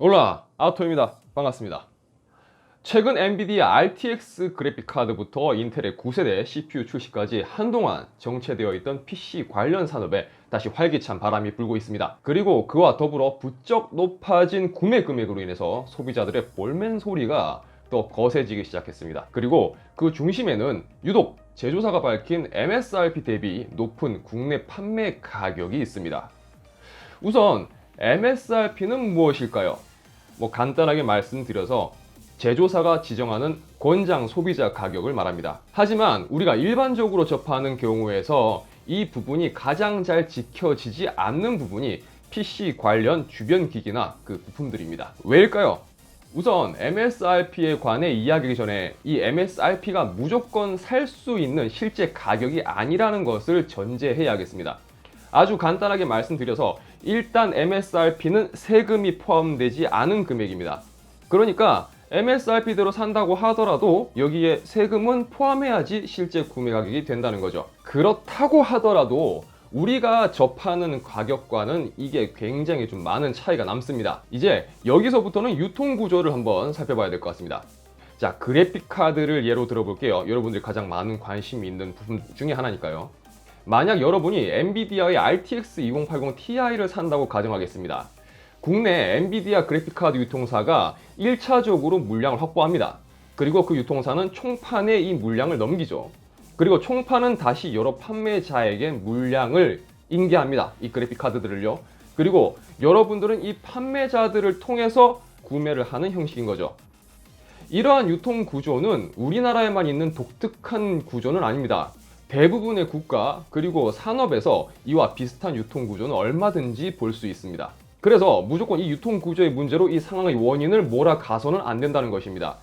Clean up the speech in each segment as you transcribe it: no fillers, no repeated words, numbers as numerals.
올라 아토입니다. 반갑습니다. 최근 엔비디아 RTX 그래픽카드부터 인텔의 9세대 CPU 출시까지 한동안 정체되어 있던 PC 관련 산업에 다시 활기찬 바람이 불고 있습니다. 그리고 그와 더불어 부쩍 높아진 구매 금액으로 인해서 소비자들의 볼멘 소리가 또 거세지기 시작했습니다. 그리고 그 중심에는 유독 제조사가 밝힌 MSRP 대비 높은 국내 판매 가격이 있습니다. 우선 MSRP는 무엇일까요? 간단하게 말씀드려서 제조사가 지정하는 권장 소비자 가격을 말합니다. 하지만 우리가 일반적으로 접하는 경우에서 이 부분이 가장 잘 지켜지지 않는 부분이 PC 관련 주변 기기나 그 부품들입니다. 왜일까요? 우선 MSRP에 관해 이야기하기 전에 이 MSRP가 무조건 살 수 있는 실제 가격이 아니라는 것을 전제해야겠습니다. 아주 간단하게 말씀드려서 일단 MSRP는 세금이 포함되지 않은 금액입니다. 그러니까 MSRP대로 산다고 하더라도 여기에 세금은 포함해야지 실제 구매 가격이 된다는 거죠. 그렇다고 하더라도 우리가 접하는 가격과는 이게 굉장히 좀 많은 차이가 남습니다. 이제 여기서부터는 유통 구조를 한번 살펴봐야 될 것 같습니다. 자, 그래픽 카드를 예로 들어볼게요. 여러분들이 가장 많은 관심이 있는 부분 중에 하나니까요. 만약 여러분이 엔비디아의 RTX 2080 Ti를 산다고 가정하겠습니다. 국내 엔비디아 그래픽카드 유통사가 1차적으로 물량을 확보합니다. 그리고 그 유통사는 총판에 이 물량을 넘기죠. 그리고 총판은 다시 여러 판매자에게 물량을 인계합니다. 이 그래픽카드들을요. 그리고 여러분들은 이 판매자들을 통해서 구매를 하는 형식인 거죠. 이러한 유통 구조는 우리나라에만 있는 독특한 구조는 아닙니다. 대부분의 국가 그리고 산업에서 이와 비슷한 유통 구조는 얼마든지 볼 수 있습니다. 그래서 무조건 이 유통 구조의 문제로 이 상황의 원인을 몰아가서는 안 된다는 것입니다.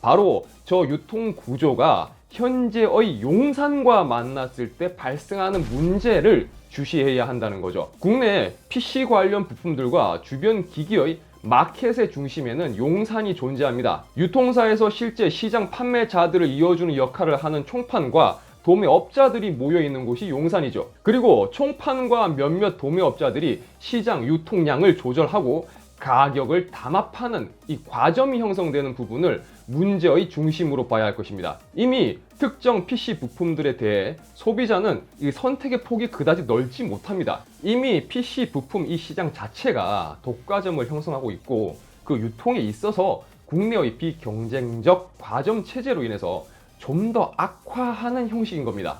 바로 저 유통 구조가 현재의 용산과 만났을 때 발생하는 문제를 주시해야 한다는 거죠. 국내 PC 관련 부품들과 주변 기기의 마켓의 중심에는 용산이 존재합니다. 유통사에서 실제 시장 판매자들을 이어주는 역할을 하는 총판과 도매업자들이 모여있는 곳이 용산이죠. 그리고 총판과 몇몇 도매업자들이 시장 유통량을 조절하고 가격을 담합하는 이 과점이 형성되는 부분을 문제의 중심으로 봐야 할 것입니다. 이미 특정 PC 부품들에 대해 소비자는 이 선택의 폭이 그다지 넓지 못합니다. 이미 PC 부품 이 시장 자체가 독과점을 형성하고 있고 그 유통에 있어서 국내의 비경쟁적 과점 체제로 인해서 좀 더 악화하는 형식인 겁니다.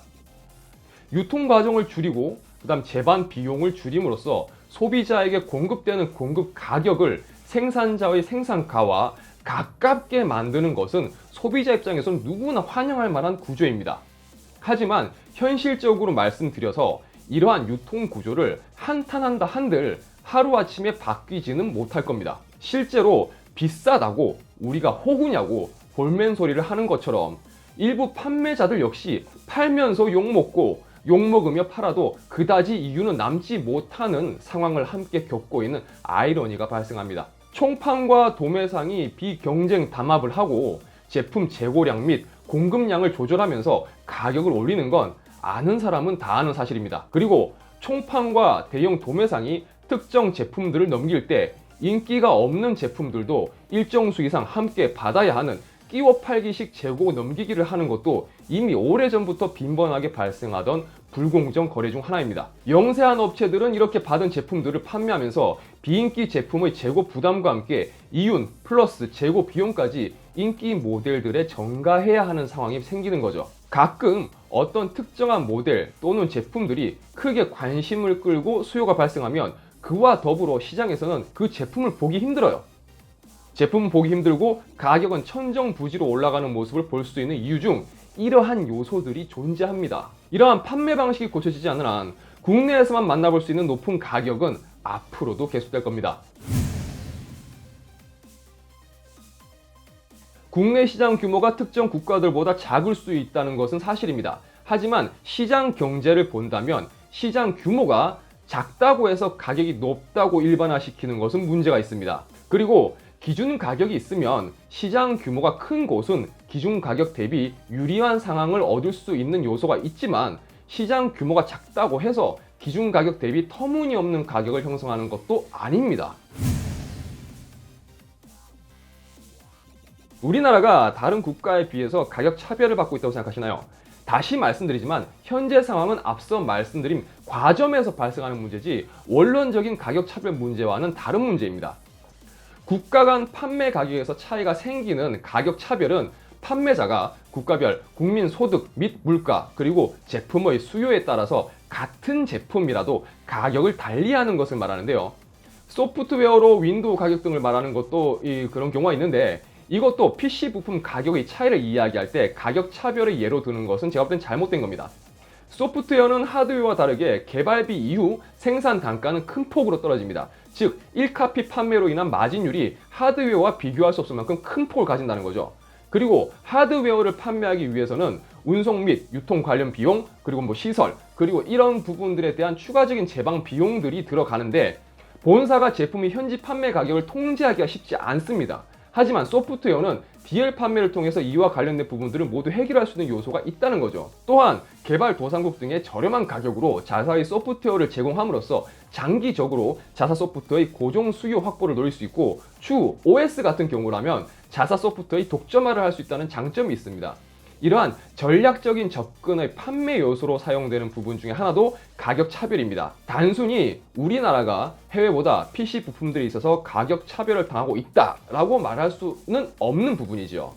유통 과정을 줄이고 그다음 제반 비용을 줄임으로써 소비자에게 공급되는 공급 가격을 생산자의 생산가와 가깝게 만드는 것은 소비자 입장에서는 누구나 환영할 만한 구조입니다. 하지만 현실적으로 말씀드려서 이러한 유통 구조를 한탄한다 한들 하루아침에 바뀌지는 못할 겁니다. 실제로 비싸다고 우리가 호구냐고 볼멘 소리를 하는 것처럼 일부 판매자들 역시 팔면서 욕먹고 욕먹으며 팔아도 그다지 이유는 남지 못하는 상황을 함께 겪고 있는 아이러니가 발생합니다. 총판과 도매상이 비경쟁 담합을 하고 제품 재고량 및 공급량을 조절하면서 가격을 올리는 건 아는 사람은 다 아는 사실입니다. 그리고 총판과 대형 도매상이 특정 제품들을 넘길 때 인기가 없는 제품들도 일정 수 이상 함께 받아야 하는 끼워 팔기식 재고 넘기기를 하는 것도 이미 오래전부터 빈번하게 발생하던 불공정 거래 중 하나입니다. 영세한 업체들은 이렇게 받은 제품들을 판매하면서 비인기 제품의 재고 부담과 함께 이윤 플러스 재고 비용까지 인기 모델들에 전가해야 하는 상황이 생기는 거죠. 가끔 어떤 특정한 모델 또는 제품들이 크게 관심을 끌고 수요가 발생하면 그와 더불어 시장에서는 그 제품을 보기 힘들어요. 제품은 보기 힘들고 가격은 천정부지로 올라가는 모습을 볼 수 있는 이유 중 이러한 요소들이 존재합니다. 이러한 판매 방식이 고쳐지지 않는 한 국내에서만 만나볼 수 있는 높은 가격은 앞으로도 계속될 겁니다. 국내 시장 규모가 특정 국가들보다 작을 수 있다는 것은 사실입니다. 하지만 시장 경제를 본다면 시장 규모가 작다고 해서 가격이 높다고 일반화시키는 것은 문제가 있습니다. 그리고 기준 가격이 있으면 시장 규모가 큰 곳은 기준 가격 대비 유리한 상황을 얻을 수 있는 요소가 있지만 시장 규모가 작다고 해서 기준 가격 대비 터무니없는 가격을 형성하는 것도 아닙니다. 우리나라가 다른 국가에 비해서 가격 차별을 받고 있다고 생각하시나요? 다시 말씀드리지만 현재 상황은 앞서 말씀드린 과점에서 발생하는 문제지 원론적인 가격 차별 문제와는 다른 문제입니다. 국가 간 판매 가격에서 차이가 생기는 가격 차별은 판매자가 국가별 국민 소득 및 물가 그리고 제품의 수요에 따라서 같은 제품이라도 가격을 달리하는 것을 말하는데요. 소프트웨어로 윈도우 가격 등을 말하는 것도 그런 경우가 있는데 이것도 PC 부품 가격의 차이를 이야기할 때 가격 차별의 예로 드는 것은 제가 볼 땐 잘못된 겁니다. 소프트웨어는 하드웨어와 다르게 개발비 이후 생산 단가는 큰 폭으로 떨어집니다. 즉 1카피 판매로 인한 마진율이 하드웨어와 비교할 수 없을 만큼 큰 폭을 가진다는 거죠. 그리고 하드웨어를 판매하기 위해서는 운송 및 유통 관련 비용 그리고 시설 그리고 이런 부분들에 대한 추가적인 제방 비용들이 들어가는데 본사가 제품의 현지 판매 가격을 통제하기가 쉽지 않습니다. 하지만 소프트웨어는 DL 판매를 통해서 이와 관련된 부분들을 모두 해결할 수 있는 요소가 있다는 거죠. 또한 개발도상국 등의 저렴한 가격으로 자사의 소프트웨어를 제공함으로써 장기적으로 자사 소프트웨어의 고정 수요 확보를 노릴 수 있고 추후 OS 같은 경우라면 자사 소프트웨어의 독점화를 할 수 있다는 장점이 있습니다. 이러한 전략적인 접근의 판매 요소로 사용되는 부분 중에 하나도 가격 차별입니다. 단순히 우리나라가 해외보다 PC 부품들에 있어서 가격 차별을 당하고 있다라고 말할 수는 없는 부분이죠.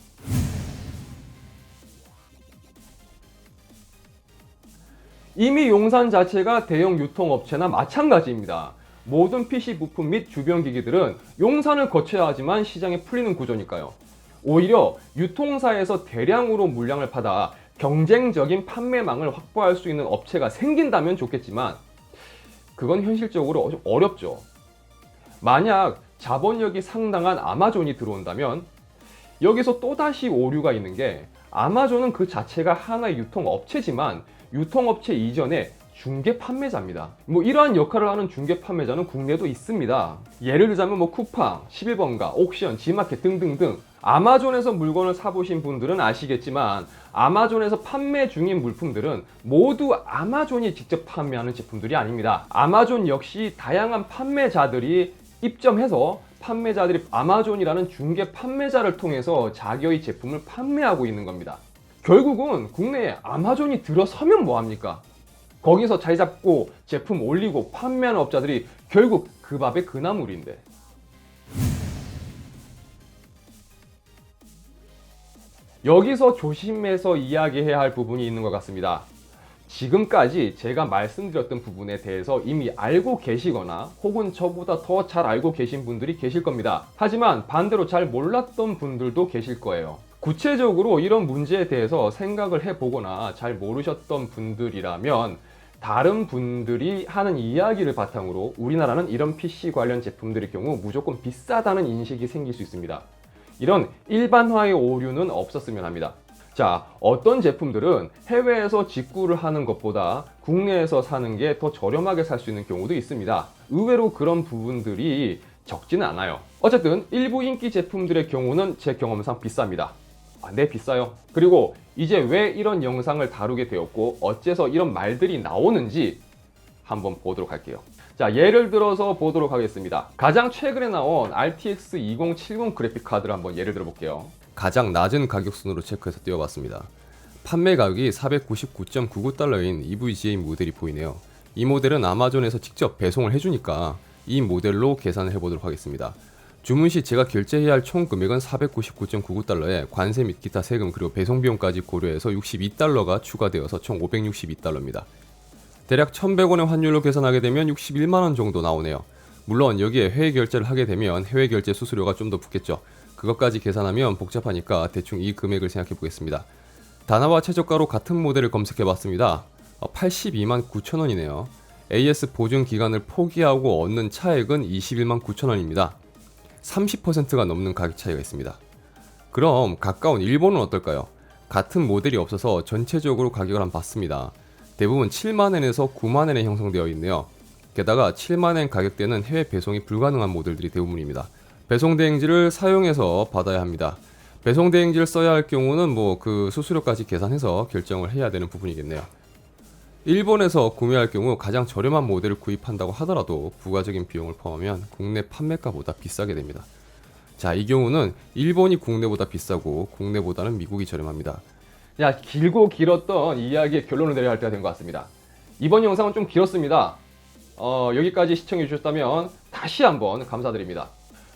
이미 용산 자체가 대형 유통업체나 마찬가지입니다. 모든 PC 부품 및 주변 기기들은 용산을 거쳐야 하지만 시장에 풀리는 구조니까요. 오히려 유통사에서 대량으로 물량을 받아 경쟁적인 판매망을 확보할 수 있는 업체가 생긴다면 좋겠지만 그건 현실적으로 좀 어렵죠. 만약 자본력이 상당한 아마존이 들어온다면 여기서 또다시 오류가 있는 게 아마존은 그 자체가 하나의 유통업체지만 유통업체 이전에 중개 판매자입니다. 이러한 역할을 하는 중개 판매자는 국내도 있습니다. 예를 들자면 쿠팡, 11번가, 옥션, 지마켓 등등등 아마존에서 물건을 사보신 분들은 아시겠지만 아마존에서 판매 중인 물품들은 모두 아마존이 직접 판매하는 제품들이 아닙니다. 아마존 역시 다양한 판매자들이 입점해서 판매자들이 아마존이라는 중개 판매자를 통해서 자기의 제품을 판매하고 있는 겁니다. 결국은 국내에 아마존이 들어서면 뭐합니까? 거기서 자리 잡고 제품 올리고 판매하는 업자들이 결국 그 밥의 그나물인데. 여기서 조심해서 이야기해야 할 부분이 있는 것 같습니다. 지금까지 제가 말씀드렸던 부분에 대해서 이미 알고 계시거나 혹은 저보다 더 잘 알고 계신 분들이 계실 겁니다. 하지만 반대로 잘 몰랐던 분들도 계실 거예요. 구체적으로 이런 문제에 대해서 생각을 해보거나 잘 모르셨던 분들이라면 다른 분들이 하는 이야기를 바탕으로 우리나라는 이런 PC 관련 제품들의 경우 무조건 비싸다는 인식이 생길 수 있습니다. 이런 일반화의 오류는 없었으면 합니다. 자, 어떤 제품들은 해외에서 직구를 하는 것보다 국내에서 사는 게 더 저렴하게 살 수 있는 경우도 있습니다. 의외로 그런 부분들이 적지는 않아요. 어쨌든 일부 인기 제품들의 경우는 제 경험상 비쌉니다. 네, 비싸요. 그리고 이제 왜 이런 영상을 다루게 되었고 어째서 이런 말들이 나오는지 한번 보도록 할게요. 자, 예를 들어서 보도록 하겠습니다. 가장 최근에 나온 RTX 2070 그래픽 카드를 한번 예를 들어 볼게요. 가장 낮은 가격 순으로 체크해서 띄워봤습니다. 판매 가격이 499.99달러인 EVGA 모델이 보이네요. 이 모델은 아마존에서 직접 배송을 해주니까 이 모델로 계산을 해보도록 하겠습니다. 주문 시 제가 결제해야 할 총 금액은 499.99달러에 관세 및 기타 세금 그리고 배송 비용까지 고려해서 62달러가 추가되어서 총 562달러입니다. 대략 1,100원의 환율로 계산하게 되면 61만원 정도 나오네요. 물론 여기에 해외 결제를 하게 되면 해외 결제 수수료가 좀 더 붙겠죠. 그것까지 계산하면 복잡하니까 대충 이 금액을 생각해 보겠습니다. 다나와 최저가로 같은 모델을 검색해 봤습니다. 82만 9천원이네요. AS 보증 기간을 포기하고 얻는 차액은 21만 9천원입니다. 30%가 넘는 가격 차이가 있습니다. 그럼 가까운 일본은 어떨까요? 같은 모델이 없어서 전체적으로 가격을 한번 봤습니다. 대부분 7만엔에서 9만엔에 형성되어 있네요. 게다가 7만엔 가격대는 해외 배송이 불가능한 모델들이 대부분입니다. 배송 대행지를 사용해서 받아야 합니다. 배송 대행지를 써야 할 경우는 그 수수료까지 계산해서 결정을 해야 되는 부분이겠네요. 일본에서 구매할 경우 가장 저렴한 모델을 구입한다고 하더라도 부가적인 비용을 포함하면 국내 판매가보다 비싸게 됩니다. 자, 이 경우는 일본이 국내보다 비싸고 국내보다는 미국이 저렴합니다. 야, 길고 길었던 이야기의 결론을 내려야 할 때가 된 것 같습니다. 이번 영상은 좀 길었습니다. 여기까지 시청해 주셨다면 다시 한번 감사드립니다.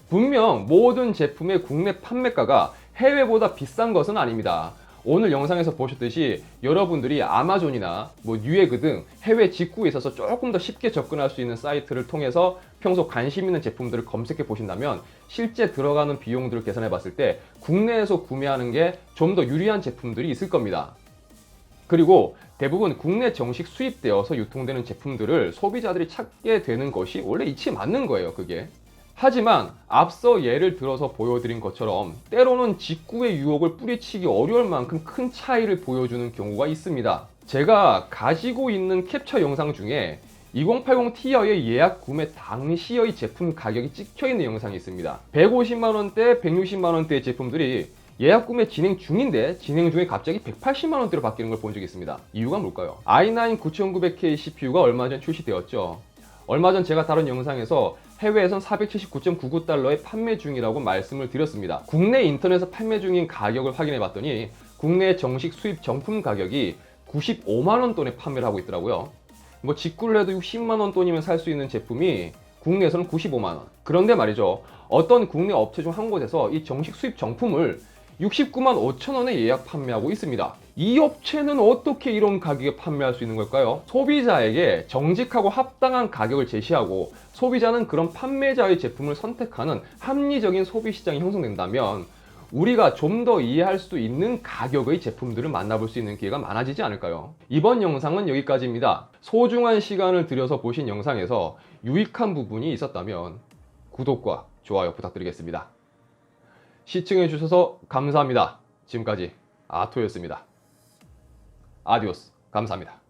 분명 모든 제품의 국내 판매가가 해외보다 비싼 것은 아닙니다. 오늘 영상에서 보셨듯이 여러분들이 아마존이나 뉴에그 등 해외 직구에 있어서 조금 더 쉽게 접근할 수 있는 사이트를 통해서 평소 관심 있는 제품들을 검색해 보신다면 실제 들어가는 비용들을 계산해 봤을 때 국내에서 구매하는 게 좀 더 유리한 제품들이 있을 겁니다. 그리고 대부분 국내 정식 수입되어서 유통되는 제품들을 소비자들이 찾게 되는 것이 원래 이치에 맞는 거예요, 그게. 하지만 앞서 예를 들어서 보여드린 것처럼 때로는 직구의 유혹을 뿌리치기 어려울 만큼 큰 차이를 보여주는 경우가 있습니다. 제가 가지고 있는 캡처 영상 중에 2080 Ti의 예약 구매 당시의 제품 가격이 찍혀있는 영상이 있습니다. 150만원대, 160만원대의 제품들이 예약 구매 진행 중인데 진행 중에 갑자기 180만원대로 바뀌는 걸 본 적이 있습니다. 이유가 뭘까요? i9 9900K CPU가 얼마 전 출시되었죠. 얼마 전 제가 다룬 영상에서 해외에선 479.99달러에 판매 중이라고 말씀을 드렸습니다. 국내 인터넷에서 판매 중인 가격을 확인해 봤더니 국내 정식 수입 정품 가격이 95만원 돈에 판매를 하고 있더라고요. 직구를 해도 60만원 돈이면 살 수 있는 제품이 국내에서는 95만원. 그런데 말이죠, 어떤 국내 업체 중 한 곳에서 이 정식 수입 정품을 69만 5천원에 예약 판매하고 있습니다. 이 업체는 어떻게 이런 가격에 판매할 수 있는 걸까요? 소비자에게 정직하고 합당한 가격을 제시하고 소비자는 그런 판매자의 제품을 선택하는 합리적인 소비시장이 형성된다면 우리가 좀 더 이해할 수 있는 가격의 제품들을 만나볼 수 있는 기회가 많아지지 않을까요? 이번 영상은 여기까지입니다. 소중한 시간을 들여서 보신 영상에서 유익한 부분이 있었다면 구독과 좋아요 부탁드리겠습니다. 시청해 주셔서 감사합니다. 지금까지 아토였습니다. 아디오스. 감사합니다.